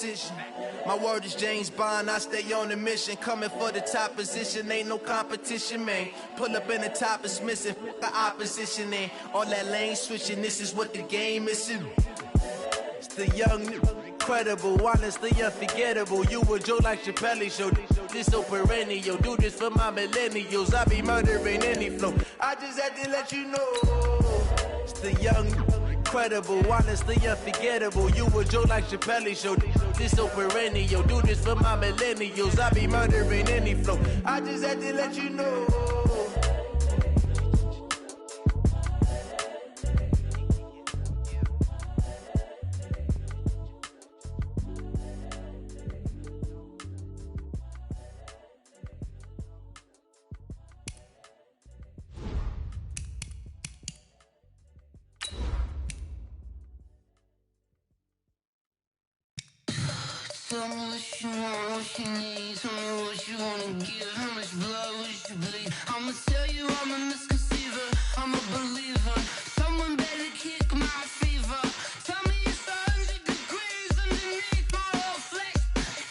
precision. My word is James Bond, I stay on the mission. Coming for the top position, ain't no competition, man. Pull up in the top is missing, the opposition in. All that lane switching, this is what the game is. It's the young, incredible, honestly unforgettable. You a Joe like Chappelle show, this so perennial. Do this for my millennials, I be murdering any flow. I just had to let you know. It's the young, incredible, honestly unforgettable. You a Joe like Chappelle show, this so perennial. Do this for my millennials, I be murdering any flow. I just had to let you know. Tell me what you want, what you need. Tell me what you wanna give. How much blood would you bleed? I'ma tell you I'm a misconceiver. I'm a believer. Someone better kick my fever. Tell me it's 100 degrees underneath my whole flesh.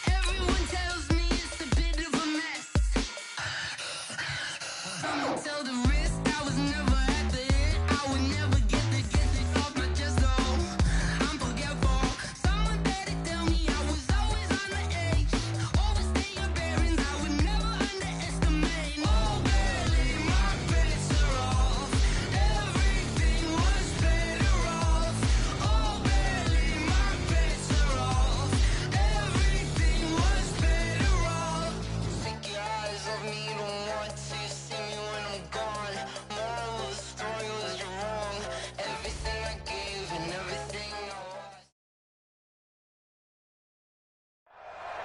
Everyone tells me it's a bit of a mess. I'ma tell the risk I was never at the end. I would never get it off my chest. Oh, I'm forgetful. Someone better tell me I was always on the edge. Overstay your bearings, I would never underestimate. Oh, barely my bets are off. Everything was better off. Oh, barely my bets are off. Everything was better off. Take your eyes off me, don't want to see me when I'm gone. Moral of the story was you're wrong. Everything I gave and everything I lost.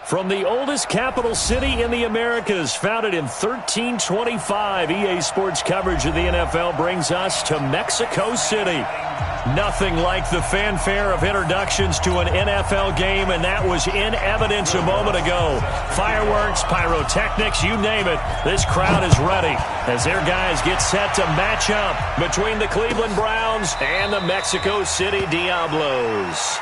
From the oldest capital city in the Americas, founded in 1325, EA Sports coverage of the NFL brings us to Mexico City. Nothing like the fanfare of introductions to an NFL game, and that was in evidence a moment ago. Fireworks, pyrotechnics, you name it. This crowd is ready as their guys get set to match up between the Cleveland Browns and the Mexico City Diablos.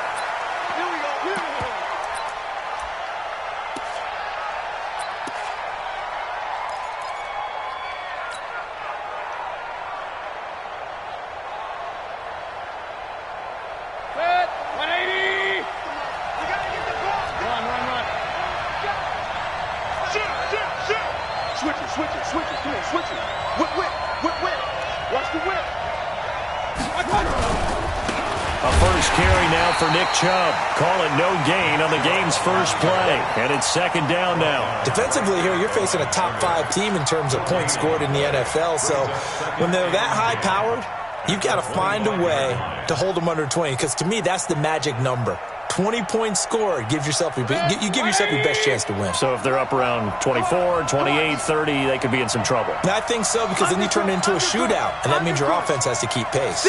A first carry now for Nick Chubb. Call it no gain on the game's first play. And it's second down now. Defensively here, you're facing a top 5 team in terms of points scored in the NFL. So when they're that high-powered, you've got to find a way to hold them under 20. Because to me, that's the magic number. 20 points scored, you give yourself your best chance to win. So if they're up around 24, 28, 30, they could be in some trouble. And I think so, because then you turn it into a shootout, and that means your offense has to keep pace.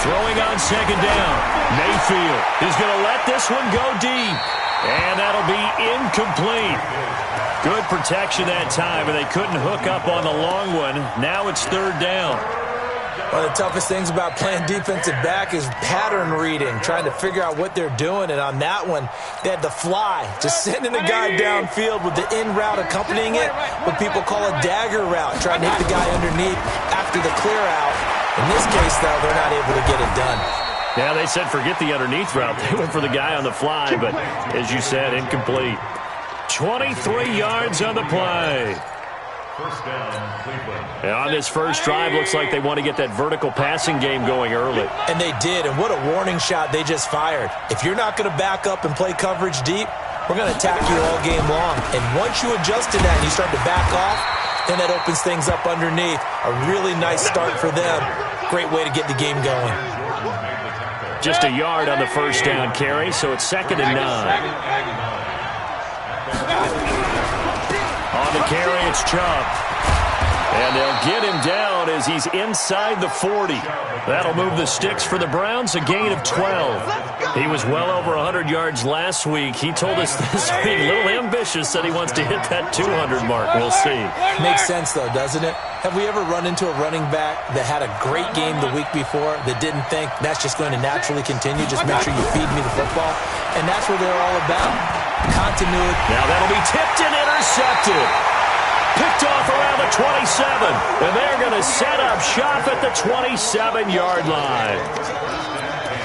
Throwing on second down. Mayfield is going to let this one go deep. And that'll be incomplete. Good protection that time, and they couldn't hook up on the long one. Now it's third down. One of the toughest things about playing defensive back is pattern reading, trying to figure out what they're doing. And on that one, they had to fly, just sending a guy downfield with the in route accompanying it, what people call a dagger route, trying to hit the guy underneath after the clear out. In this case, though, they're not able to get it done. Yeah, they said forget the underneath route. They went for the guy on the fly, but as you said, incomplete. 23 yards on the play. First down, Cleveland. And on this first drive, looks like they want to get that vertical passing game going early. And they did, and what a warning shot they just fired. If you're not going to back up and play coverage deep, we're going to attack you all game long. And once you adjust to that and you start to back off, then that opens things up underneath. A really nice start for them. Great way to get the game going. Just a yard on the first down carry, so it's second and 9. On the carry, it's Chubb. And they'll get him down as he's inside the 40. That'll move the sticks for the Browns, a gain of 12. He was well over 100 yards last week. He told us this week, a little ambitious, said he wants to hit that 200 mark. We'll see. Makes sense, though, doesn't it? Have we ever run into a running back that had a great game the week before that didn't think that's just going to naturally continue? Just make sure you feed me the football. And that's what they're all about. Continuity. Now that'll be tipped and intercepted. Picked off around the 27. And they're going to set up shop at the 27-yard line.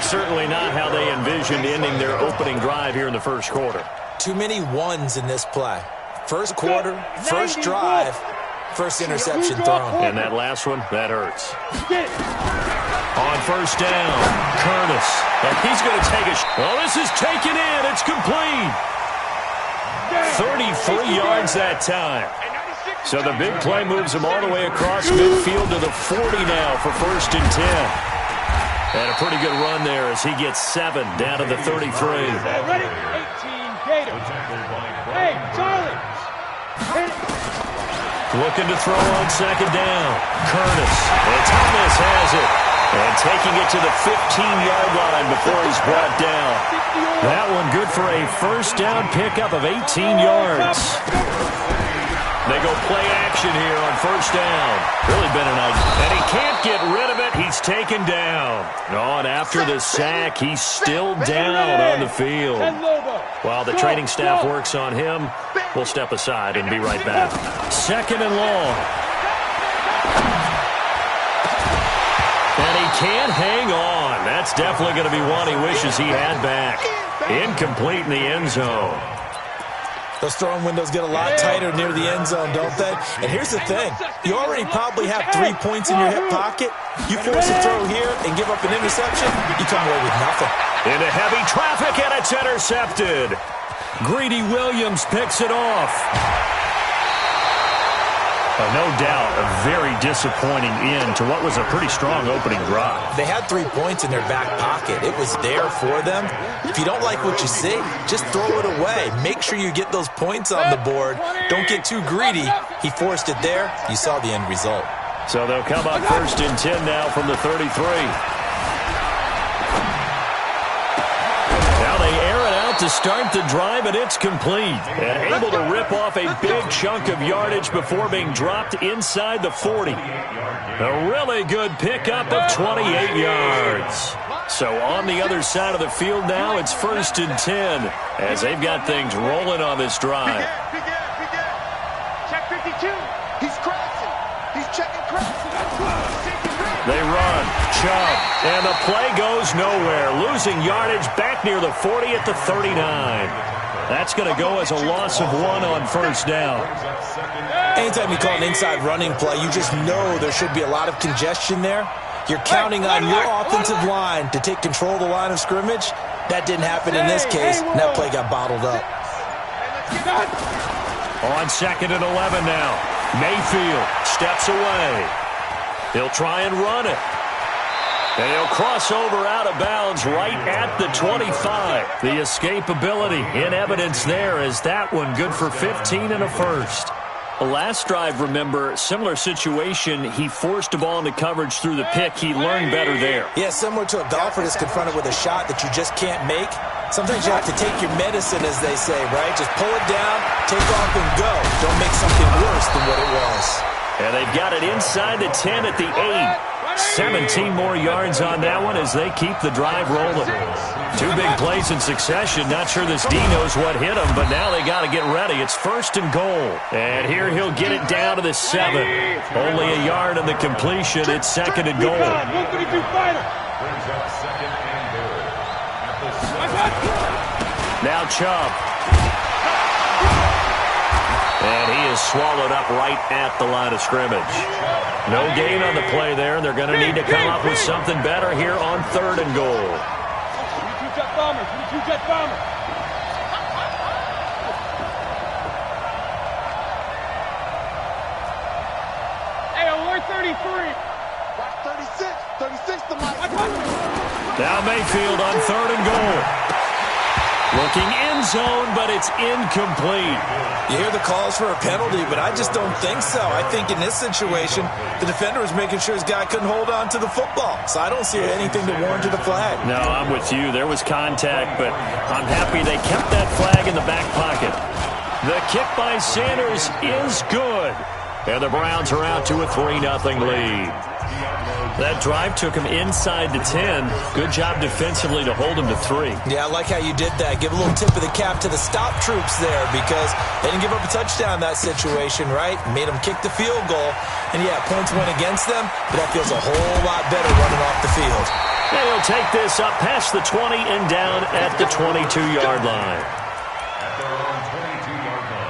Certainly not how they envisioned ending their opening drive here in the first quarter. Too many ones in this play. First quarter, first drive, first interception thrown. And that last one, that hurts. On first down, Curtis. And he's going to take a shot. Well, this is taken in. It's complete. 33 yards that time. So the big play moves him all the way across midfield to the 40 now for first and 10. And a pretty good run there as he gets 7 down to the 33. Ready? 18 Gators. Hey, Charlie. Looking to throw on second down. Curtis. And Thomas has it. And taking it to the 15-yard line before he's brought down. That one good for a first down pickup of 18 yards. They go play action here on first down. Really been an idea. And he can't get rid of it. He's taken down. Oh, and after the sack, he's still down on the field. While the training staff works on him, we'll step aside and be right back. Second and long. And he can't hang on. That's definitely going to be one he wishes he had back. Incomplete in the end zone. Those throwing windows get a lot tighter near the end zone, don't they? And here's the thing. You already probably have 3 points in your hip pocket. You force a throw here and give up an interception, you come away with nothing. Into heavy traffic, and it's intercepted. Greedy Williams picks it off. No doubt, a very disappointing end to what was a pretty strong opening drive. They had 3 points in their back pocket. It was there for them. If you don't like what you see, just throw it away. Make sure you get those points on the board. Don't get too greedy. He forced it there. You saw the end result. So they'll come up first and 10 now from the 33. To start the drive, and it's complete. And able to rip off a big chunk of yardage before being dropped inside the 40. A really good pickup of 28 yards. So on the other side of the field now, it's first and 10 as they've got things rolling on this drive. Check 52. He's crossing. He's checking crossing. They run, Chubb, and the play goes nowhere. Losing yardage back near the 40 at the 39. That's going to go as a loss of 1 on first down. Anytime you call an inside running play, you just know there should be a lot of congestion there. You're counting on your offensive line to take control of the line of scrimmage. That didn't happen in this case, and that play got bottled up. On second and 11 now. Mayfield steps away. He'll try and run it. And he'll cross over out of bounds right at the 25. The escapability in evidence there as that one good for 15 and a first. The last drive, remember, similar situation. He forced a ball into coverage through the pick. He learned better there. Yeah, similar to a golfer that's confronted with a shot that you just can't make. Sometimes you have to take your medicine, as they say, right? Just pull it down, take off, and go. Don't make something worse than what it was. And they've got it inside the 10 at the 8. 17 more yards on that one as they keep the drive rolling. 2 big plays in succession. Not sure this D knows what hit him, but now they got to get ready. It's first and goal. And here he'll get it down to the 7. Only a yard on the completion. It's second and goal. Now Chubb. And he is swallowed up right at the line of scrimmage. No gain on the play there, and they're going to need to come up with something better here on third and goal. Jet bombers. Hey, alert 33. 36 to my. Now Mayfield on third and goal. Looking end zone, but it's incomplete. You hear the calls for a penalty, but I just don't think so. I think in this situation, the defender was making sure his guy couldn't hold on to the football. So I don't see anything to warrant a flag. No, I'm with you. There was contact, but I'm happy they kept that flag in the back pocket. The kick by Sanders is good. And the Browns are out to a 3-0 lead. That drive took him inside the 10. Good job defensively to hold him to 3. Yeah, I like how you did that. Give a little tip of the cap to the stop troops there because they didn't give up a touchdown in that situation, right? Made them kick the field goal. And, yeah, points went against them, but that feels a whole lot better running off the field. And he'll take this up past the 20 and down at the 22-yard line. At their own 22-yard line.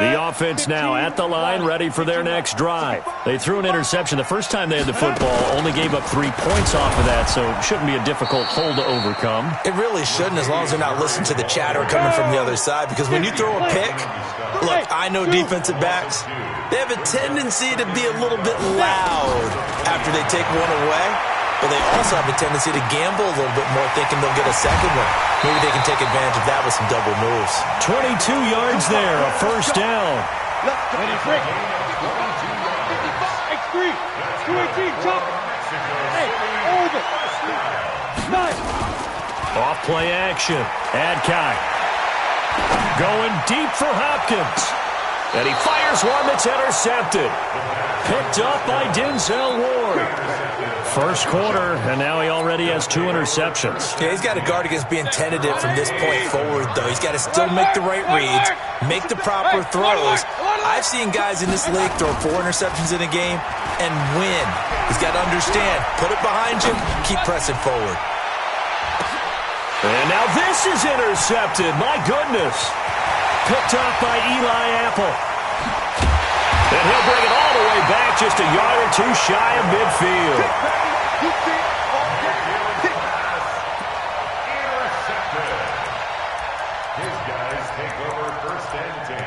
The offense now at the line, ready for their next drive. They threw an interception the first time they had the football, only gave up 3 points off of that, so it shouldn't be a difficult hole to overcome. It really shouldn't, as long as they're not listening to the chatter coming from the other side, because when you throw a pick, look, I know defensive backs, they have a tendency to be a little bit loud after they take one away, but they also have a tendency to gamble a little bit more, thinking they'll get a second one. Maybe they can take advantage of that with some double moves. 22 yards there, a first down. Ready, break. 55, 3, 218, chop. Hey, over. 9. Off play action. Adcock going deep for Hopkins. And he fires one that's intercepted. Picked up by Denzel Ward. First quarter, and now he already has 2 interceptions. Yeah, he's got to guard against being tentative from this point forward, though. He's got to still make the right reads, make the proper throws. I've seen guys in this league throw 4 interceptions in a game and win. He's got to understand, put it behind you, keep pressing forward. And now this is intercepted. My goodness. Picked up by Eli Apple. And he'll bring it all the way back, just a yard or 2 shy of midfield. Intercepted. His guys take over first and 10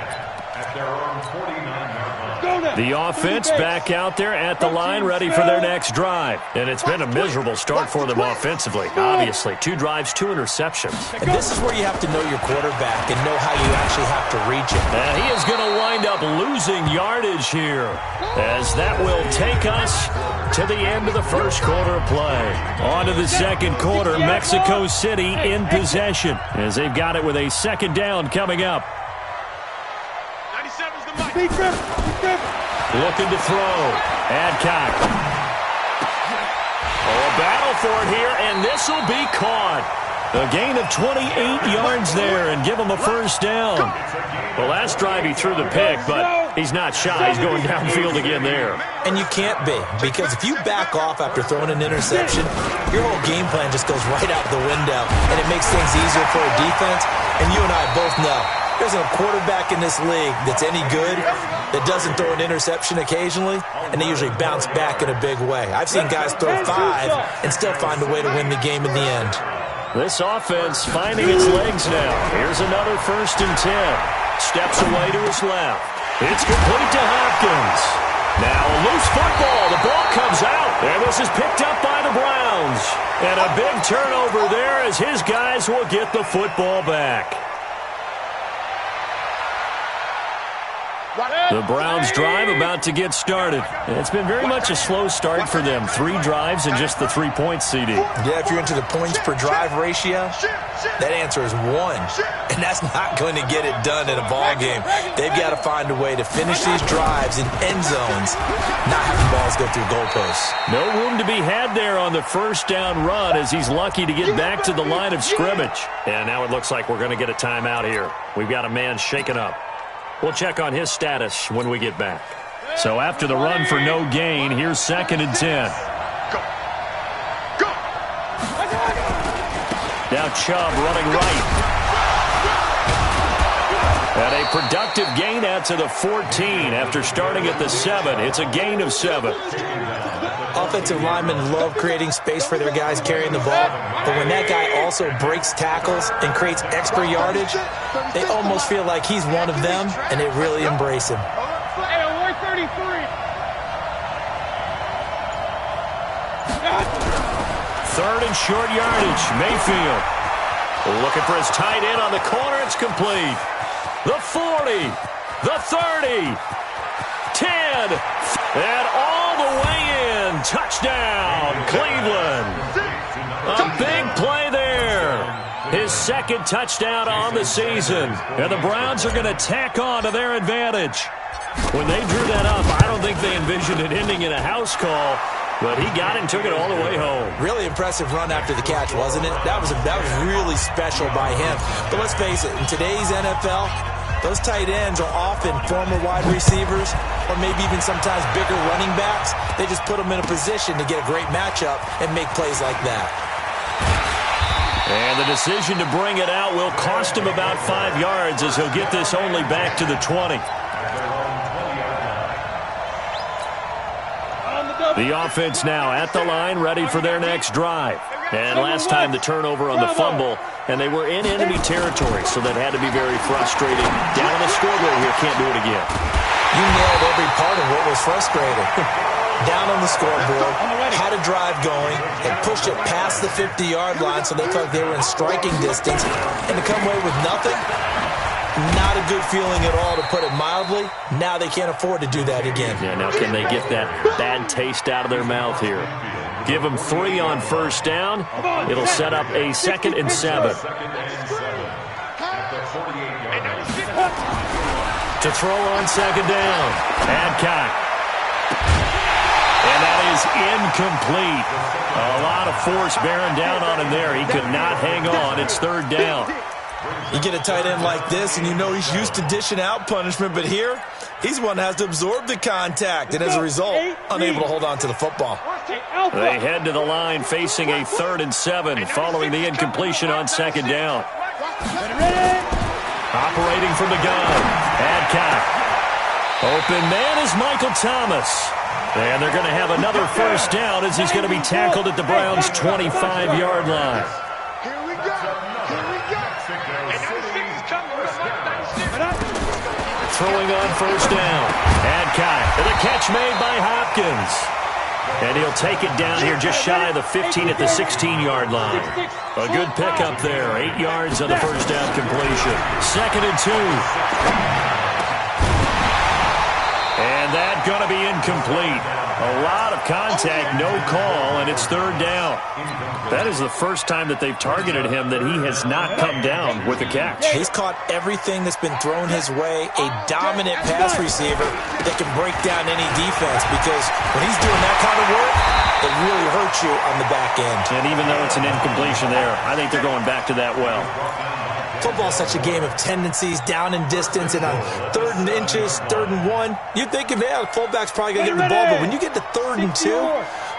at their own 49-yard line. The offense back out there at the line, ready for their next drive. And it's been a miserable start for them offensively. Obviously, 2 drives, 2 interceptions. And this is where you have to know your quarterback and know how you actually have to reach him. And he is going to wind up losing yardage here, as that will take us to the end of the first quarter of play. On to the second quarter, Mexico City in possession, as they've got it with a second down coming up. 97's the mic. Looking to throw. Adcock. Oh, a battle for it here, and this will be caught. A gain of 28 yards there and give him a first down. Well, last drive he threw the pick, but he's not shy. He's going downfield again there. And you can't be, because if you back off after throwing an interception, your whole game plan just goes right out the window, and it makes things easier for a defense. And you and I both know there's a quarterback in this league that's any good that doesn't throw an interception occasionally, and they usually bounce back in a big way. I've seen guys throw 5 and still find a way to win the game in the end. This offense finding its legs now. Here's another first and 10. Steps away to his left. It's complete to Hopkins. Now a loose football. The ball comes out. And this is picked up by the Browns. And a big turnover there as his guys will get the football back. The Browns drive about to get started. It's been very much a slow start for them. 3 drives and just the 3-point CD. Yeah, if you're into the points per drive ratio, that answer is 1. And that's not going to get it done in a ball game. They've got to find a way to finish these drives in end zones, not having balls go through goalposts. No room to be had there on the first down run as he's lucky to get back to the line of scrimmage. And now it looks like we're going to get a timeout here. We've got a man shaken up. We'll check on his status when we get back. So after the run for no gain, here's 2nd and 10. Go. Now Chubb running right. And a productive gain out to the 14 after starting at the 7. It's a gain of 7. Offensive linemen love creating space for their guys carrying the ball, but when that guy also breaks tackles and creates extra yardage, they almost feel like he's one of them, and they really embrace him. Hey, 133. Third and short yardage. Mayfield looking for his tight end on the corner. It's complete. The 40, the 30, 10, and all the way in. Touchdown, Cleveland. A big play there. His second touchdown on the season. And the Browns are going to tack on to their advantage. When they drew that up, I don't think they envisioned it ending in a house call. But he got it and took it all the way home. Really impressive run after the catch, wasn't it? That was really special by him. But let's face it, in today's NFL, those tight ends are often former wide receivers or maybe even sometimes bigger running backs. They just put them in a position to get a great matchup and make plays like that. And the decision to bring it out will cost him about 5 yards as he'll get this only back to the 20. The offense now at the line, ready for their next drive. And last time the turnover on the fumble, and they were in enemy territory, so that had to be very frustrating. Down on the scoreboard here, can't do it again. You nailed every part of what was frustrating. Down on the scoreboard, had a drive going, and pushed it past the 50-yard line so they felt they were in striking distance, and to come away with nothing, not a good feeling at all, to put it mildly. Now they can't afford to do that again. Yeah, now can they get that bad taste out of their mouth here? Give them 3 on first down. It'll set up a 2nd and 7. To throw on 2nd down. Adcock. And that is incomplete. A lot of force bearing down on him there. He could not hang on. It's 3rd down. You get a tight end like this, and you know he's used to dishing out punishment, but here, he's one that has to absorb the contact, and as a result, unable to hold on to the football. They head to the line facing a 3rd and 7 following the incompletion on 2nd down. Operating from the gun, Adcock. Open man is Michael Thomas. And they're going to have another first down as he's going to be tackled at the Browns' 25-yard line. Throwing on first down. Adcock. The catch made by Hopkins. And he'll take it down here just shy of the 15 at the 16-yard line. A good pickup there. 8 yards on the first down completion. 2nd and 2. And that's going to be incomplete. A lot of contact, no call, and it's 3rd down. That is the first time that they've targeted him that he has not come down with a catch. He's caught everything that's been thrown his way, a dominant pass receiver that can break down any defense, because when he's doing that kind of work, it really hurts you on the back end. And even though it's an incompletion there, I think they're going back to that well. Football's such a game of tendencies, down and distance, and on 3rd and inches, 3rd and 1, you'd think, the fullback's probably going to get the ball, but when you get to 3rd and 2,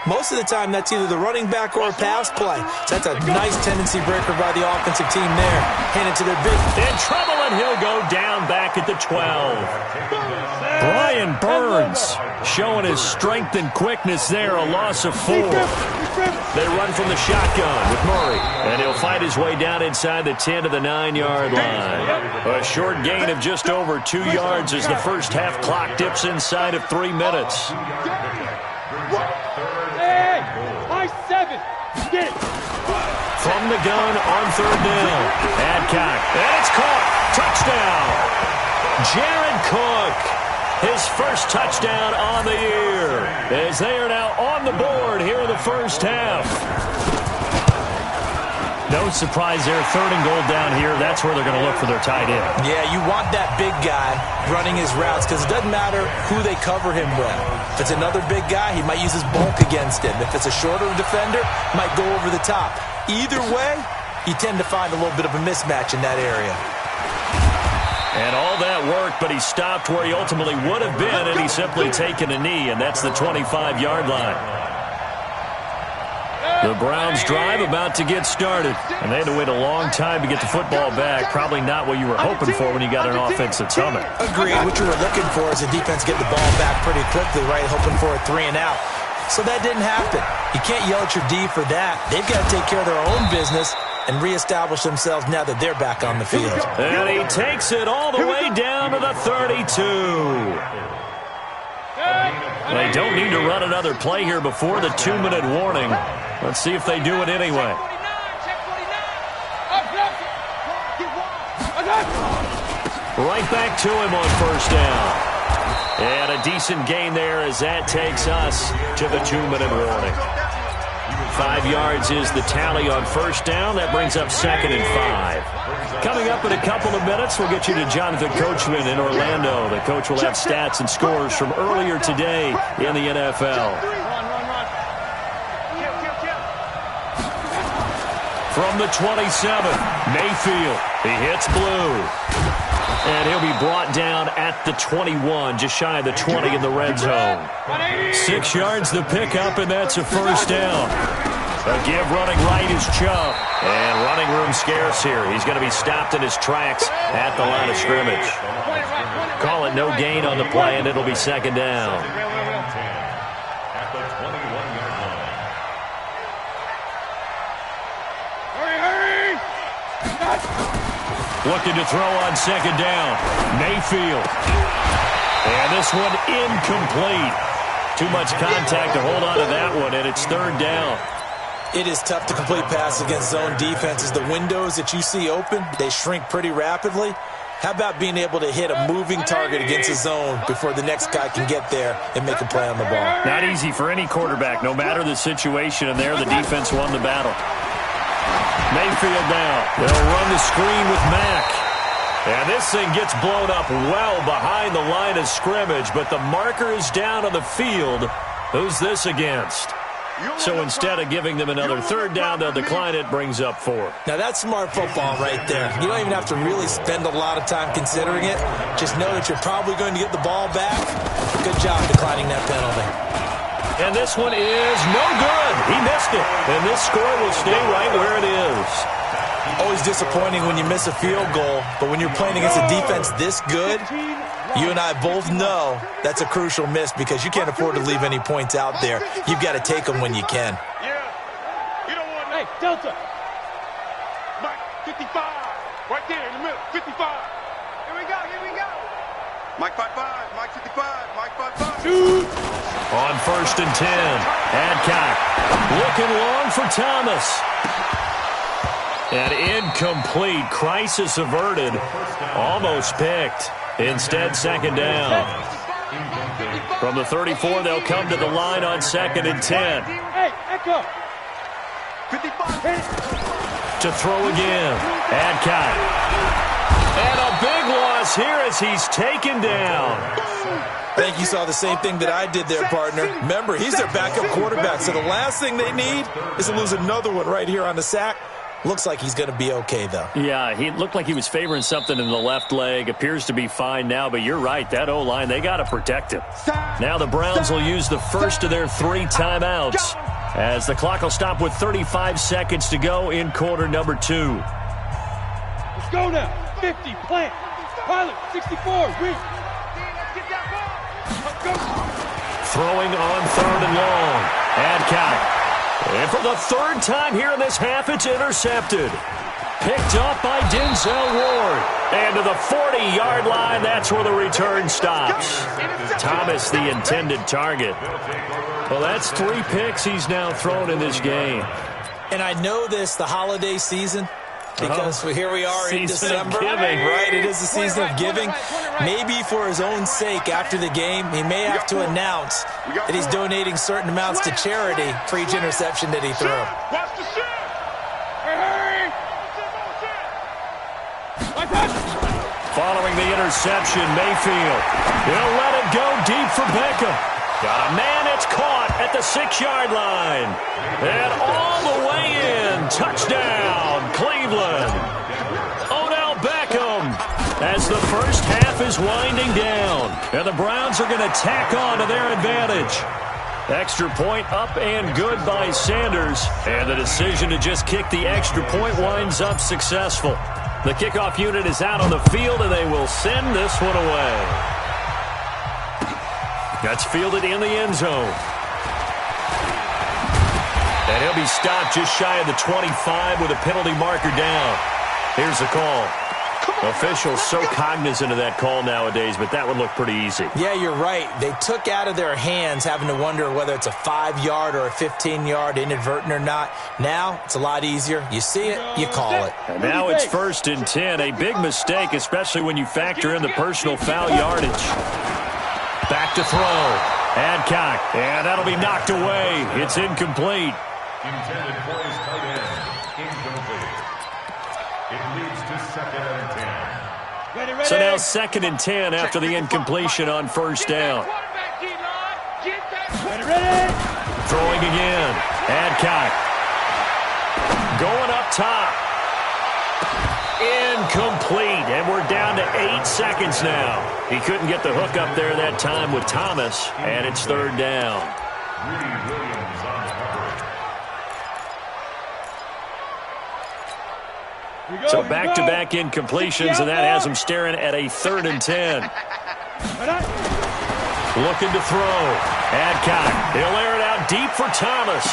most of the time that's either the running back or a pass play. So that's a nice tendency breaker by the offensive team there. Hand it to their big. In trouble, and he'll go down back at the 12. Brian Burns showing his strength and quickness there, a loss of 4. They run from the shotgun with Murray, and he'll fight his way down inside the 10 to the 9-yard line. A short gain of just over 2 yards as the first half clock dips inside of 3 minutes. Hey, high 7. Get it. From the gun on 3rd down. Adcock, and it's caught. Touchdown. Jared Cook. His first touchdown on the year, as they are now on the board here in the first half. No surprise there, 3rd and goal down here. That's where they're going to look for their tight end. Yeah, you want that big guy running his routes, because it doesn't matter who they cover him with. If it's another big guy, he might use his bulk against him. If it's a shorter defender, might go over the top. Either way, you tend to find a little bit of a mismatch in that area. And all that worked, but he stopped where he ultimately would have been, and he's simply taken a knee, and that's the 25-yard line. The Browns drive about to get started. And they had to wait a long time to get the football back. Probably not what you were hoping for when you got an offense that's humming. Agreed. What you were looking for is the defense get the ball back pretty quickly, right? Hoping for a 3-and-out. So that didn't happen. You can't yell at your D for that. They've got to take care of their own business and reestablish themselves now that they're back on the field. And he takes it all the way down to the 32. They don't need to run another play here before the 2-minute warning. Let's see if they do it anyway. Right back to him on first down. And a decent gain there as that takes us to the 2-minute warning. 5 yards is the tally on first down. That brings up 2nd and 5. Coming up in a couple of minutes, we'll get you to Jonathan Coachman in Orlando. The coach will have stats and scores from earlier today in the NFL. From the 27, Mayfield. He hits blue. And he'll be brought down at the 21, just shy of the 20 in the red zone. 6 yards the pickup, and that's a first down. A give running right is Chubb. And running room scarce here. He's going to be stopped in his tracks at the line of scrimmage. Call it no gain on the play, and it'll be 2nd down. At the 21-yard line. Looking to throw on 2nd down. Mayfield. And this one incomplete. Too much contact to hold on to that one, and it's 3rd down. It is tough to complete passes against zone defenses. The windows that you see open, they shrink pretty rapidly. How about being able to hit a moving target against a zone before the next guy can get there and make a play on the ball? Not easy for any quarterback, no matter the situation, and there the defense won the battle. Mayfield now. They'll run the screen with Mack. And this thing gets blown up well behind the line of scrimmage, but the marker is down on the field. Who's this against? So instead of giving them another 3rd down, they'll decline it, brings up 4. Now that's smart football right there. You don't even have to really spend a lot of time considering it. Just know that you're probably going to get the ball back. Good job declining that penalty. And this one is no good. He missed it. And this score will stay right where it is. Always disappointing when you miss a field goal, but when you're playing against a defense this good, you and I both know that's a crucial miss because you can't afford to leave any points out there. You've got to take them when you can. Yeah. You don't want Hey, Delta. Mike, 55. Right there in the middle. 55. Here we go. Mike 55. Mike 55. Mike 55. Shoot. On 1st and 10, Adcock looking long for Thomas. And incomplete. Crisis averted. Almost picked. Instead, 2nd down. From the 34, they'll come to the line on 2nd and 10. Hey, Echo. 55. To throw again. Adcock. And a big loss here as he's taken down. I think you saw the same thing that I did there, partner. Remember, he's their backup quarterback, so the last thing they need is to lose another one right here on the sack. Looks like he's going to be okay, though. Yeah, he looked like he was favoring something in the left leg. Appears to be fine now, but you're right. That O-line, they got to protect him. Now the Browns will use the first of their 3 timeouts as the clock will stop with 35 seconds to go in quarter number 2. Let's go now. 50, plant. Pilot, 64, reach. Let's go. Throwing on 3rd and long. Adcock. And for the 3rd time here in this half, it's intercepted. Picked up by Denzel Ward. And to the 40-yard line, that's where the return stops. Thomas, the intended target. Well, that's 3 picks he's now thrown in this game. And I know this, the holiday season, because here we are in December, giving. right? It is the season of giving. Maybe for his own sake after the game, he may have to announce that he's donating certain amounts to charity for each interception that he threw. Watch the shit. Hey. Following the interception, Mayfield. He'll let it go deep for Beckham. Got a man, it's caught at the 6-yard line. And all the way in. Touchdown, Cleveland. Odell Beckham as the first half is winding down. And the Browns are going to tack on to their advantage. Extra point up and good by Sanders. And the decision to just kick the extra point winds up successful. The kickoff unit is out on the field, and they will send this one away. That's fielded in the end zone. And he'll be stopped just shy of the 25 with a penalty marker down. Here's the call. Officials so cognizant of that call nowadays, but that would look pretty easy. Yeah, you're right. They took out of their hands having to wonder whether it's a 5-yard or a 15-yard inadvertent or not. Now, it's a lot easier. You see it, you call it. And now it's 1st and 10. A big mistake, especially when you factor in the personal foul yardage. Back to throw. Adcock. And that'll be knocked away. It's incomplete. Intended for his tight end. Incomplete. It leads to 2nd and 10. So now 2nd and 10 after the incompletion on 1st down. Throwing again. Adcock. Going up top. Incomplete. And we're down to 8 seconds now. He couldn't get the hook up there that time with Thomas. And it's 3rd down. Rudy Williams on the coverage. So back-to-back incompletions, and that has him staring at a 3rd and 10. Looking to throw. Adcock. He'll air it out deep for Thomas.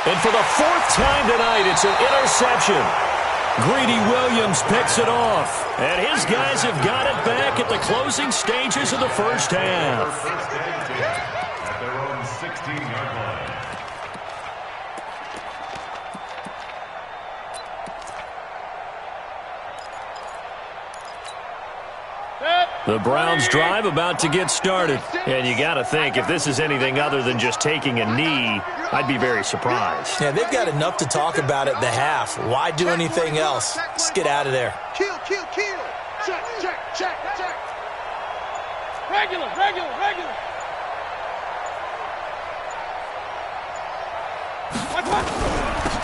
And for the 4th time tonight, it's an interception. Greedy Williams picks it off. And his guys have got it back at the closing stages of the first half. First and 10 at their own 16-yard line. The Browns drive about to get started. And you got to think, if this is anything other than just taking a knee, I'd be very surprised. Yeah, they've got enough to talk about at the half. Why do anything else? Just get out of there. Kill, kill, kill. Check, check, check, check. Regular, regular, regular.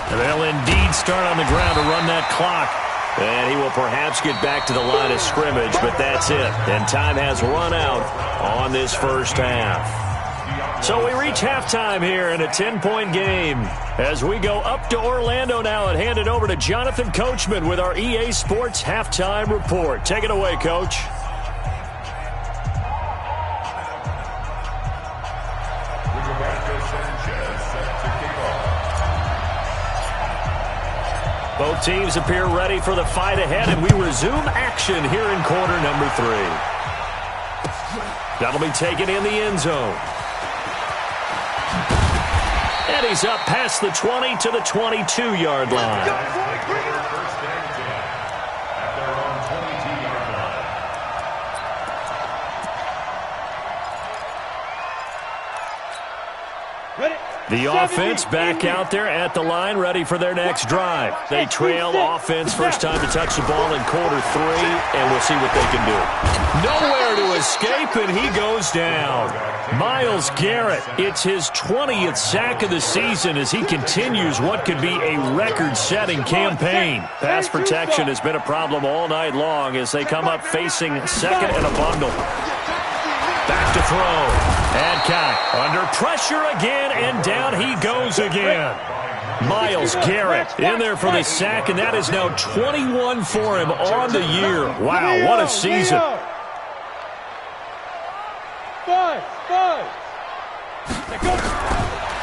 And they'll indeed start on the ground to run that clock. And he will perhaps get back to the line of scrimmage, but that's it. And time has run out on this first half. So we reach halftime here in a 10-point game. As we go up to Orlando now and hand it over to Jonathan Coachman with our EA Sports Halftime Report. Take it away, Coach. Both teams appear ready for the fight ahead, and we resume action here in quarter number 3. That'll be taken in the end zone. And he's up past the 20 to the 22-yard line. First and 10 at their own 22-yard line. The offense back out there at the line, ready for their next drive. They trail offense, first time to touch the ball in quarter 3, and we'll see what they can do. Nowhere to escape, and he goes down. Myles Garrett, it's his 20th sack of the season as he continues what could be a record-setting campaign. Pass protection has been a problem all night long as they come up facing 2nd and a bundle. Back to throw. Adcock under pressure again, and down he goes again. Myles Garrett in there for the sack, and that is now 21 for him on the year. Wow, what a season.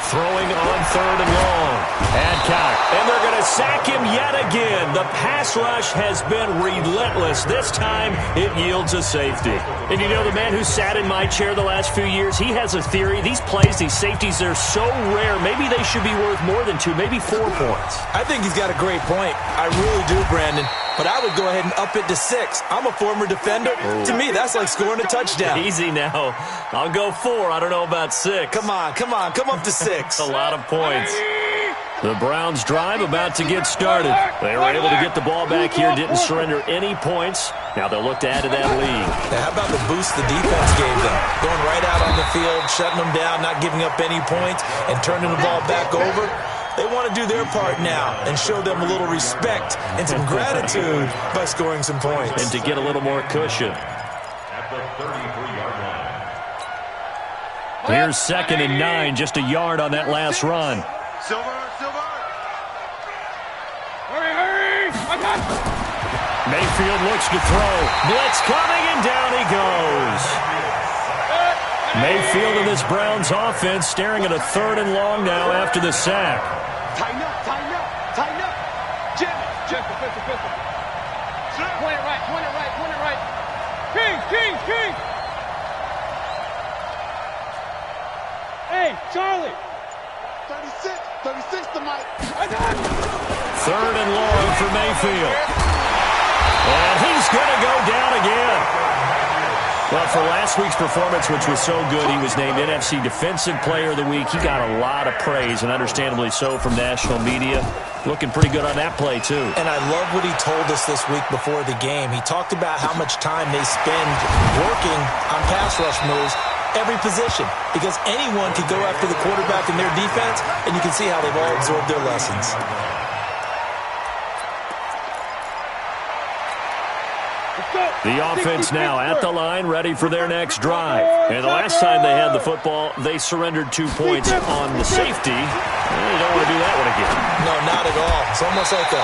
Throwing on 3rd and long. Adcock, and they're going to sack him yet again. The pass rush has been relentless. This time, it yields a safety. And you know, the man who sat in my chair the last few years, he has a theory. These plays, these safeties, they're so rare. Maybe they should be worth more than 2, maybe 4 points. I think he's got a great point. I really do, Brandon. But I would go ahead and up it to 6. I'm a former defender. Ooh. To me, that's like scoring a touchdown. Easy now. I'll go 4. I don't know about 6. Come on. Come up to 6. A lot of points. The Browns drive about to get started. They were able to get the ball back here, didn't surrender any points. Now they'll look to add to that lead. Now, how about the boost the defense gave them? Going right out on the field, shutting them down, not giving up any points, and turning the ball back over. They want to do their part now and show them a little respect and some gratitude by scoring some points. And to get a little more cushion. At the 33-yard line. Here's 2nd and 9, just a yard on that last run. Silver. Hurry! Mayfield looks to throw. Blitz coming, and down he goes. Mayfield and this Browns offense staring at a 3rd and long now after the sack. Tighten up. Jim. Pistol. Point it right. King! Hey, Charlie! 36 to Mike. 3rd and long for Mayfield. And he's going to go down again. Well, for last week's performance, which was so good, he was named NFC Defensive Player of the Week. He got a lot of praise, and understandably so, from national media. Looking pretty good on that play, too. And I love what he told us this week before the game. He talked about how much time they spend working on pass rush moves, every position, because anyone could go after the quarterback in their defense, and you can see how they've all absorbed their lessons. The offense now at the line, ready for their next drive. And the last time they had the football, they surrendered 2 points on the safety. And you don't want to do that one again. No, not at all. It's almost like a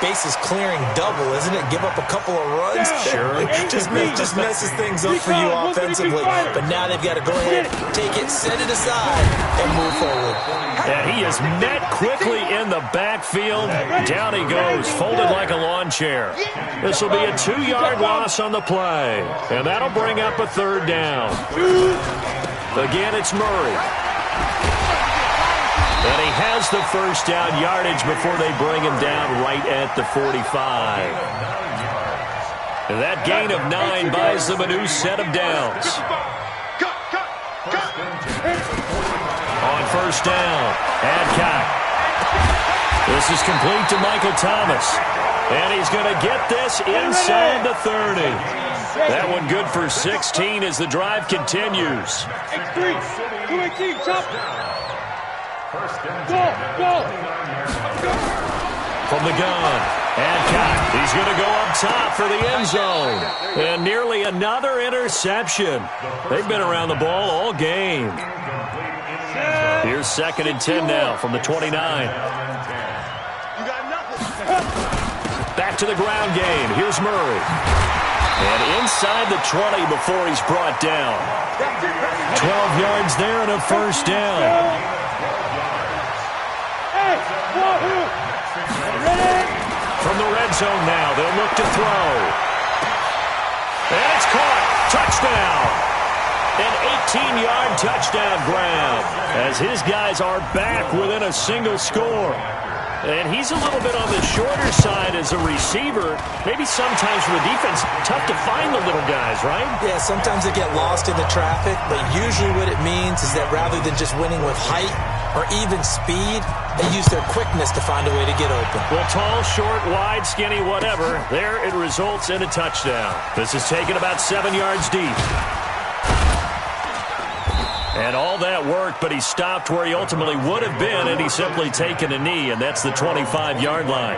bases clearing double, isn't it? Give up a couple of runs. Sure. just messes things up for you offensively. But now they've got to go ahead, take it, set it aside, and move forward. And he is met quickly in the backfield. Down he goes, folded like a lawn chair. This will be a 2-yard loss on the play. And that'll bring up a 3rd down. Again, it's Murray. And he has the first down yardage before they bring him down right at the 45. And that gain of 9 buys them a new set of downs. On 1st down, Adcock. This is complete to Michael Thomas. And he's going to get this inside the 30. That one good for 16 as the drive continues. X3, 218, chop. Go! From the gun, Adcock. He's going to go up top for the end zone. And nearly another interception. They've been around the ball all game. Here's 2nd and 10 now from the 29. Back to the ground game. Here's Murray. And inside the 20 before he's brought down. 12 yards there and a 1st down. From the red zone now, they'll look to throw. And it's caught. Touchdown. An 18-yard touchdown grab as his guys are back within a single score. And he's a little bit on the shorter side as a receiver. Maybe sometimes for the defense, tough to find the little guys, right? Yeah, sometimes they get lost in the traffic, but usually what it means is that rather than just winning with height or even speed, they use their quickness to find a way to get open. Well, tall, short, wide, skinny, whatever, there it results in a touchdown. This is taken about 7 yards deep. And all that worked, but he stopped where he ultimately would have been, and he's simply taken a knee, and that's the 25-yard line.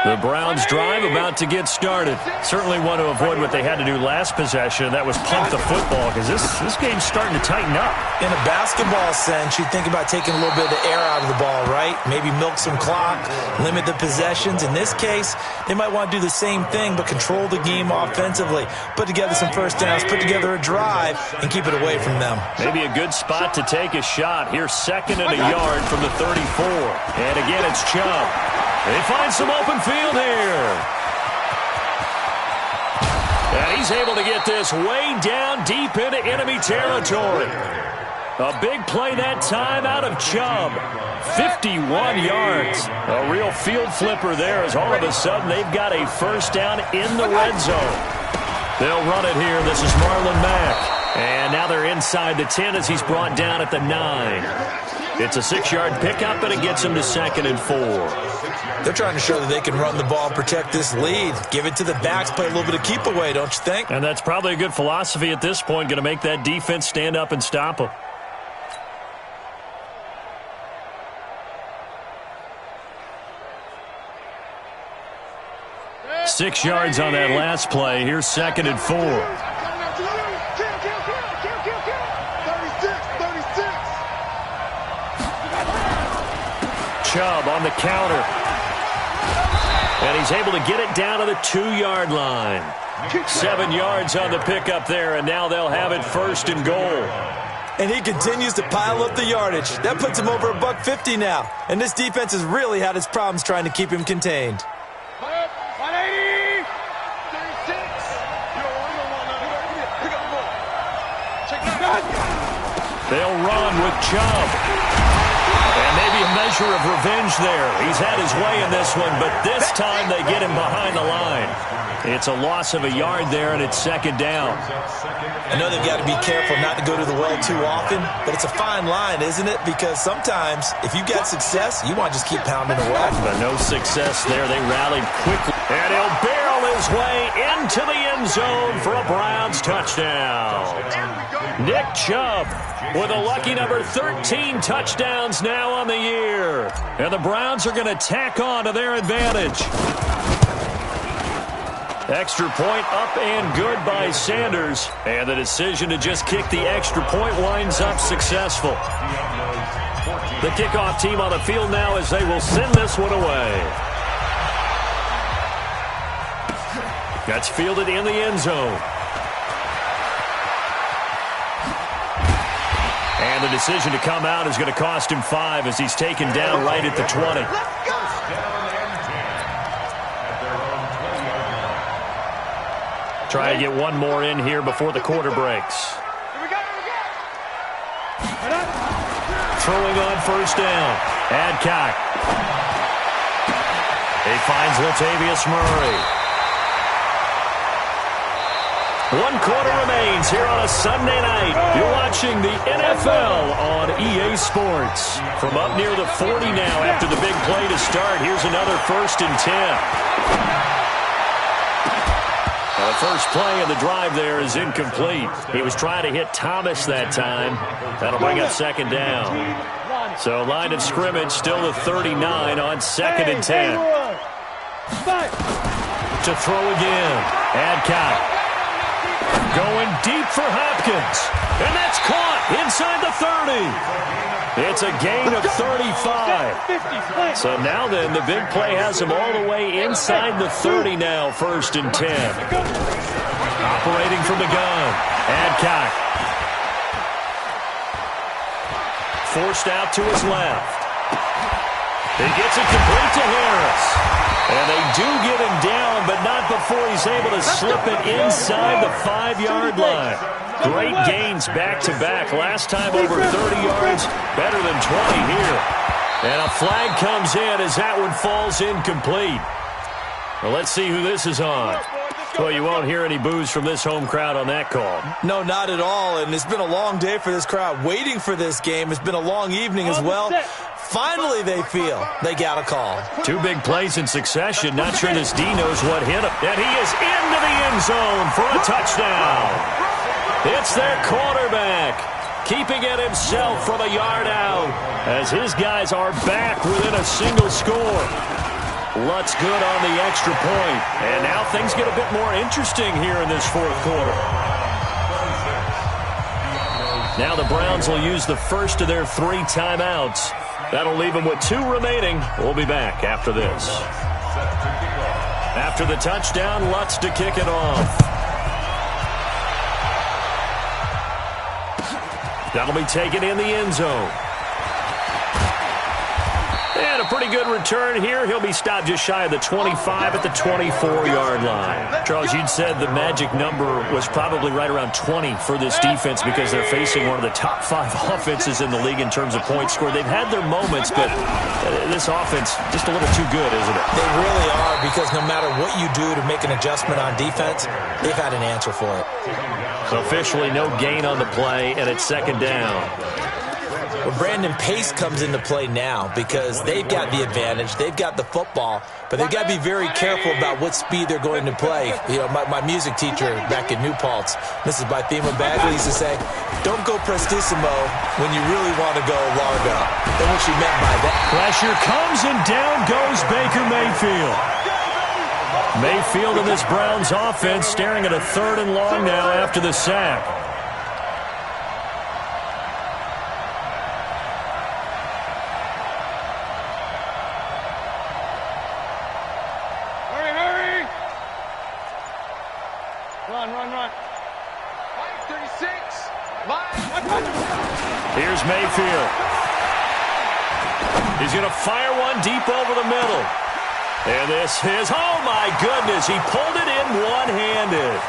The Browns drive about to get started. Certainly want to avoid what they had to do last possession. That was punt the football because this game's starting to tighten up. In a basketball sense, you think about taking a little bit of the air out of the ball, right? Maybe milk some clock, limit the possessions. In this case, they might want to do the same thing but control the game offensively. Put together some first downs, put together a drive, and keep it away from them. Maybe a good spot to take a shot. Here's 2nd and a yard from the 34. And again, it's Chubb. They find some open field here. And he's able to get this way down deep into enemy territory. A big play that time out of Chubb. 51 yards. A real field flipper there as all of a sudden they've got a first down in the red zone. They'll run it here. This is Marlon Mack. And now they're inside the 10 as he's brought down at the 9. It's a 6-yard pickup, and it gets him to 2nd and 4. They're trying to show that they can run the ball and protect this lead. Give it to the backs, play a little bit of keep away, don't you think? And that's probably a good philosophy at this point, going to make that defense stand up and stop them. 6 yards on that last play. Here's 2nd and 4. Chubb on the counter. And he's able to get it down to the 2-yard line. 7 yards on the pickup there, and now they'll have it 1st and goal. And he continues to pile up the yardage. That puts him over $150 now. And this defense has really had its problems trying to keep him contained. 180! 36! They'll run with Chubb. And maybe a measure of revenge there. He's had his way in this one, but this time they get him behind the line. It's a loss of a yard there, and it's 2nd down. I know they've got to be careful not to go to the well too often, but it's a fine line, isn't it? Because sometimes, if you get success, you want to just keep pounding away. But no success there. They rallied quickly. And he'll barrel his way into the end zone for a Browns touchdown. Nick Chubb with a lucky number 13 touchdowns now on the year. And the Browns are going to tack on to their advantage. Extra point up and good by Sanders. And the decision to just kick the extra point winds up successful. The kickoff team on the field now as they will send this one away. That's fielded in the end zone. And the decision to come out is going to cost him 5 as he's taken down right at the 20. Try to get one more in here before the quarter breaks. Throwing on 1st down. Adcock. He finds Latavius Murray. 1 quarter remains here on a Sunday night. You're watching the NFL on EA Sports. From up near the 40 now after the big play to start. Here's another 1st and 10. The first play of the drive there is incomplete. He was trying to hit Thomas that time. That'll bring up 2nd down. So line of scrimmage still the 39 on 2nd and 10. To throw again. Adcock. Going deep for Hopkins. And that's caught inside the 30. It's a gain of 35. So now then, the big play has him all the way inside the 30 now, 1st and 10. Operating from the gun. Adcock. Forced out to his left. He gets it complete to Harris. And they do get him down, but not before he's able to slip it inside the 5-yard line. Great gains back-to-back. Last time over 30 yards, better than 20 here. And a flag comes in as that one falls incomplete. Well, let's see who this is on. Well, you won't hear any boos from this home crowd on that call. No, not at all. And it's been a long day for this crowd waiting for this game. It's been a long evening as well. Finally, they feel they got a call. 2 big plays in succession. Not sure this D knows what hit him. And he is into the end zone for a touchdown. It's their quarterback, keeping it himself from a yard out as his guys are back within a single score. Lutz good on the extra point. And now things get a bit more interesting here in this 4th quarter. Now the Browns will use the first of their 3 timeouts. That'll leave them with 2 remaining. We'll be back after this. After the touchdown, Lutz to kick it off. That'll be taken in the end zone. And a pretty good return here. He'll be stopped just shy of the 25 at the 24-yard line. Charles, you'd said the magic number was probably right around 20 for this defense because they're facing one of the top 5 offenses in the league in terms of points scored. They've had their moments, but this offense just a little too good, isn't it? They really are, because no matter what you do to make an adjustment on defense, they've had an answer for it. Officially no gain on the play, and it's 2nd down. Well, Brandon, pace comes into play now because they've got the advantage. They've got the football, but they've got to be very careful about what speed they're going to play. You know, my music teacher back in New Paltz, Mrs. Bythema Bagley, used to say, don't go prestissimo when you really want to go largo. And what she meant by that. Pressure comes, and down goes Baker Mayfield. Mayfield and this Browns offense staring at a 3rd and long now after the sack. Hurry! Run. 36. Here's Mayfield. He's going to fire one deep over the middle. And this is, oh my goodness, he pulled it in one-handed.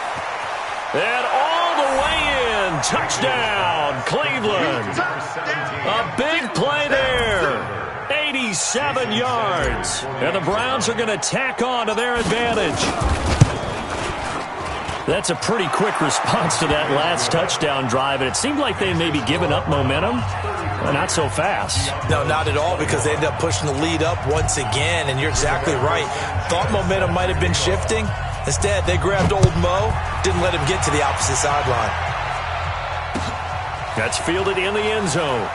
And all the way in, touchdown, Cleveland. A big play there, 87 yards. And the Browns are going to tack on to their advantage. That's a pretty quick response to that last touchdown drive, and it seemed like they may be giving up momentum. Well, not so fast. No, not at all, because they ended up pushing the lead up once again, and you're exactly right. Thought momentum might have been shifting. Instead, they grabbed old Mo, didn't let him get to the opposite sideline. That's fielded in the end zone.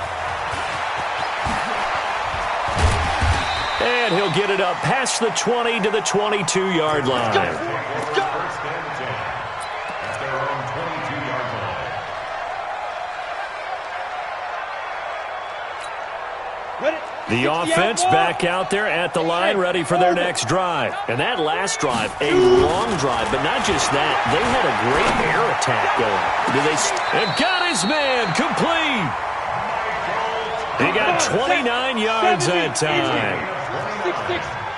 And he'll get it up past the 20 to the 22-yard line. The offense back out there at the line, ready for their next drive. And that last drive, a long drive, but not just that. They had a great air attack going. And got his man complete. He got 29 yards that time.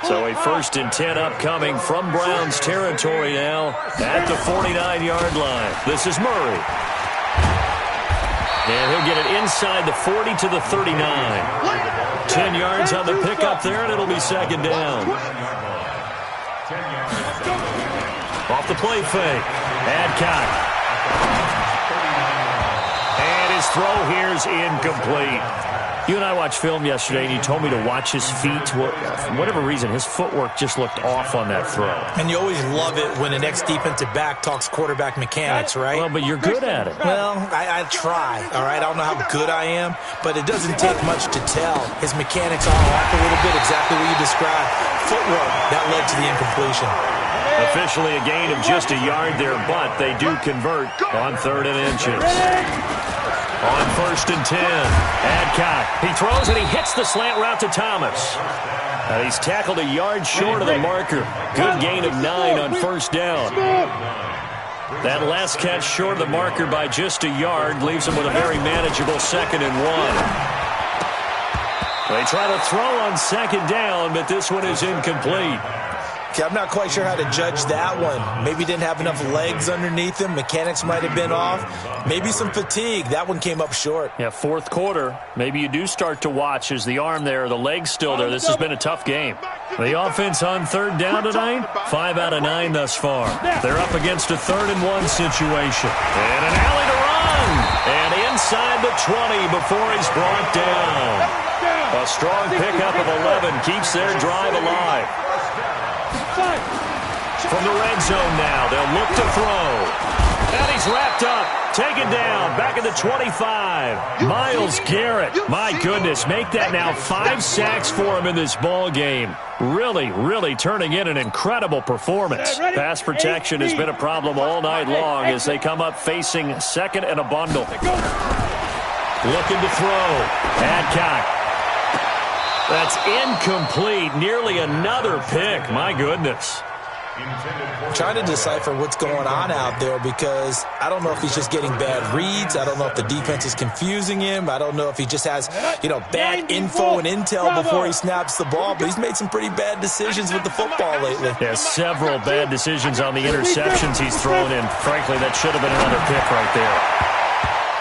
So a 1st and 10 upcoming from Browns territory now at the 49-yard line. This is Murray. And he'll get it inside the 40 to the 39. 10 yards on the pickup there, and it'll be 2nd down. Off the play fake. Adcock. And his throw here is incomplete. You and I watched film yesterday, and you told me to watch his feet. For whatever reason, his footwork just looked off on that throw. And you always love it when an ex-defensive back talks quarterback mechanics, right? Well, but you're good at it. Well, I try, all right? I don't know how good I am, but it doesn't take much to tell. His mechanics are off a little bit, exactly what you described. Footwork, that led to the incompletion. Officially a gain of just a yard there, but they do convert on 3rd and inches. On 1st and 10, Adcock. He throws and he hits the slant route to Thomas. He's tackled a yard short of the marker. Good gain of 9 on 1st down. That last catch short of the marker by just a yard leaves him with a very manageable 2nd and 1. They try to throw on 2nd down, but this one is incomplete. Okay, I'm not quite sure how to judge that one. Maybe didn't have enough legs underneath him. Mechanics might have been off. Maybe some fatigue. That one came up short. Yeah, 4th quarter. Maybe you do start to watch as the arm there, the leg's still there. This has been a tough game. The offense on 3rd down tonight, 5 out of 9 thus far. They're up against a 3rd and 1 situation. And an alley to run. And inside the 20 before he's brought down. A strong pickup of 11 keeps their drive alive. From the red zone now, they'll look to throw. And he's wrapped up, taken down, back at the 25. Myles Garrett, my goodness, make that now 5 sacks for him in this ball game. Really turning in an incredible performance. Pass protection has been a problem all night long as they come up facing 2nd and a bundle. Looking to throw. Adcock. That's incomplete. Nearly another pick. My goodness. Trying to decipher what's going on out there because I don't know if he's just getting bad reads. I don't know if the defense is confusing him. I don't know if he just has, bad info and intel before he snaps the ball. But he's made some pretty bad decisions with the football lately. Yeah, several bad decisions on the interceptions he's thrown in. Frankly, that should have been another pick right there.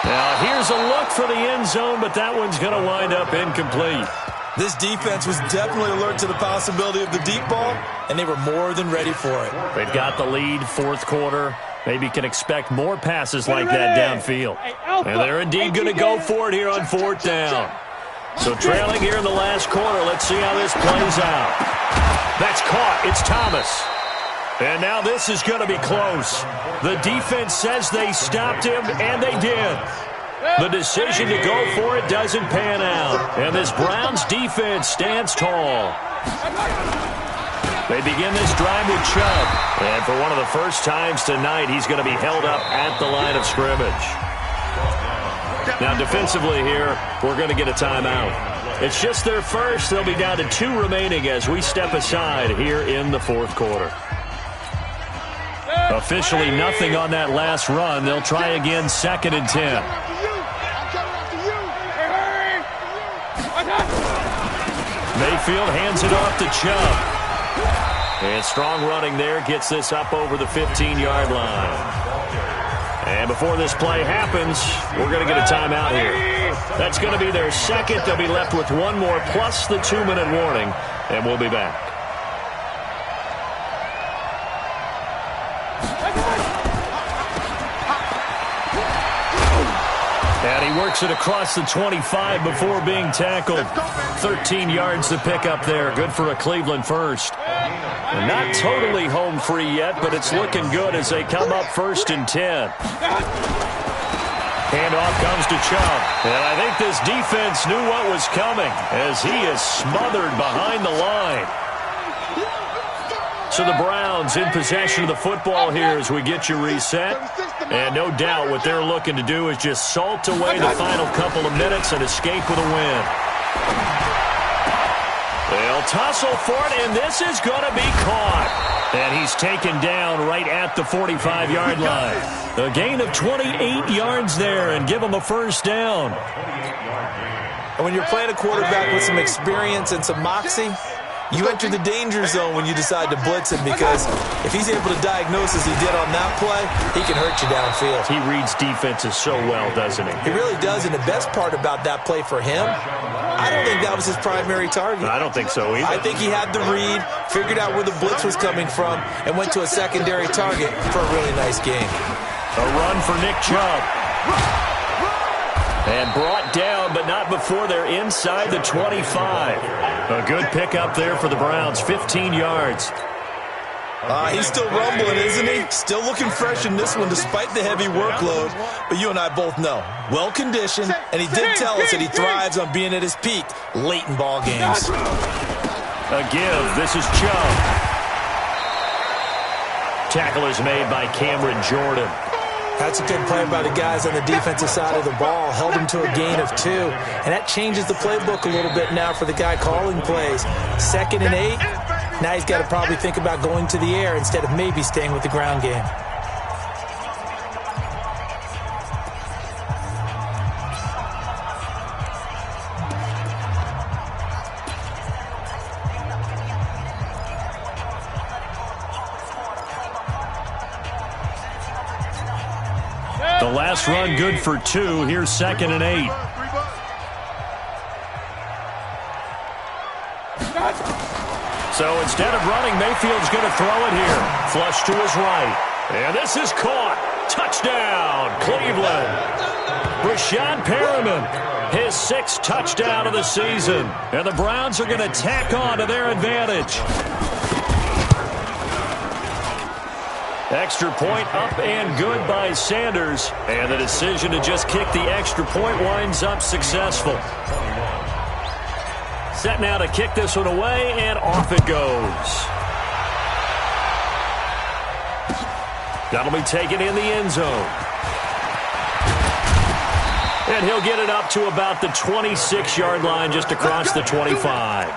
Now, here's a look for the end zone, but that one's going to wind up incomplete. This defense was definitely alert to the possibility of the deep ball, and they were more than ready for it. They've got the lead, 4th quarter. Maybe can expect more passes like that downfield. And they're indeed going to go for it here on 4th down. So trailing here in the last quarter, let's see how this plays out. That's caught. It's Thomas. And now this is going to be close. The defense says they stopped him, and they did. The decision to go for it doesn't pan out. And this Browns defense stands tall. They begin this drive with Chubb. And for one of the first times tonight, he's going to be held up at the line of scrimmage. Now, defensively here, we're going to get a timeout. It's just their first. They'll be down to 2 remaining as we step aside here in the fourth quarter. Officially nothing on that last run. They'll try again, 2nd and 10. Mayfield hands it off to Chubb. And strong running there gets this up over the 15-yard line. And before this play happens, we're going to get a timeout here. That's going to be their second. They'll be left with one more plus the 2-minute warning, and we'll be back. And he works it across the 25 before being tackled. 13 yards to pick up there. Good for a Cleveland first. And not totally home free yet, but it's looking good as they come up 1st and 10. Handoff comes to Chubb. And I think this defense knew what was coming as he is smothered behind the line. So the Browns in possession of the football here as we get you reset. And no doubt what they're looking to do is just salt away the final couple of minutes and escape with a win. They'll tussle for it, and this is going to be caught. And he's taken down right at the 45-yard line. A gain of 28 yards there and give him a first down. And when you're playing a quarterback with some experience and some moxie, you enter the danger zone when you decide to blitz him, because if he's able to diagnose as he did on that play, he can hurt you downfield. He reads defenses so well, doesn't he? He really does, and the best part about that play for him, I don't think that was his primary target. I don't think so either. I think he had the read, figured out where the blitz was coming from, and went to a secondary target for a really nice game. A run for Nick Chubb. And brought down, but not before they're inside the 25. A good pickup there for the Browns, 15 yards. He's still rumbling, isn't he? Still looking fresh in this one despite the heavy workload. But you and I both know, well-conditioned, and he did tell us that he thrives on being at his peak late in ball games. A give, this is Chubb. Tackle is made by Cameron Jordan. That's a good play by the guys on the defensive side of the ball. Held him to a gain of 2. And that changes the playbook a little bit now for the guy calling plays. 2nd and 8. Now he's got to probably think about going to the air instead of maybe staying with the ground game. The last run good for 2. Here's 2nd and 8. So instead of running, Mayfield's going to throw it here. Flush to his right. And this is caught. Touchdown, Cleveland. Brashad Perriman, his 6th touchdown of the season. And the Browns are going to tack on to their advantage. Extra point up and good by Sanders. And the decision to just kick the extra point winds up successful. Set now to kick this one away, and off it goes. That'll be taken in the end zone. And he'll get it up to about the 26-yard line, just across the 25.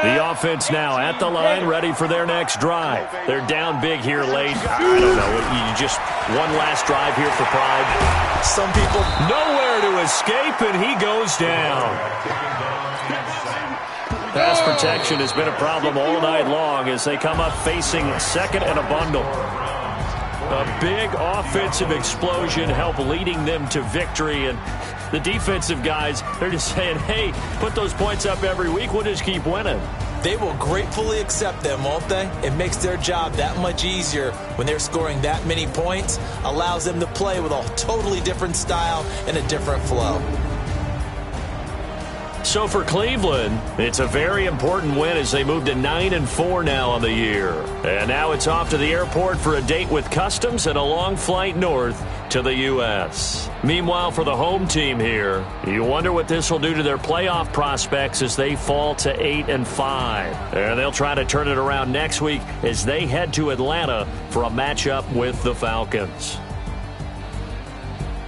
The offense now at the line, ready for their next drive. They're down big here late. I don't know. You just one last drive here for pride. Some people nowhere to escape, and he goes down. Pass protection has been a problem all night long as they come up facing 2nd and a bundle. A big offensive explosion helped leading them to victory, and the defensive guys, they're just saying, hey, put those points up every week, we'll just keep winning. They will gratefully accept them, won't they? It makes their job that much easier when they're scoring that many points. Allows them to play with a totally different style and a different flow. So for Cleveland, it's a very important win as they move to 9-4 now on the year. And now it's off to the airport for a date with Customs and a long flight north to the U.S. Meanwhile, for the home team here, you wonder what this will do to their playoff prospects as they fall to 8-5. And they'll try to turn it around next week as they head to Atlanta for a matchup with the Falcons.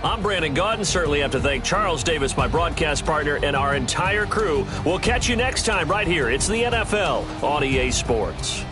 I'm Brandon Gaudin. Certainly have to thank Charles Davis, my broadcast partner, and our entire crew. We'll catch you next time right here. It's the NFL on EA Sports.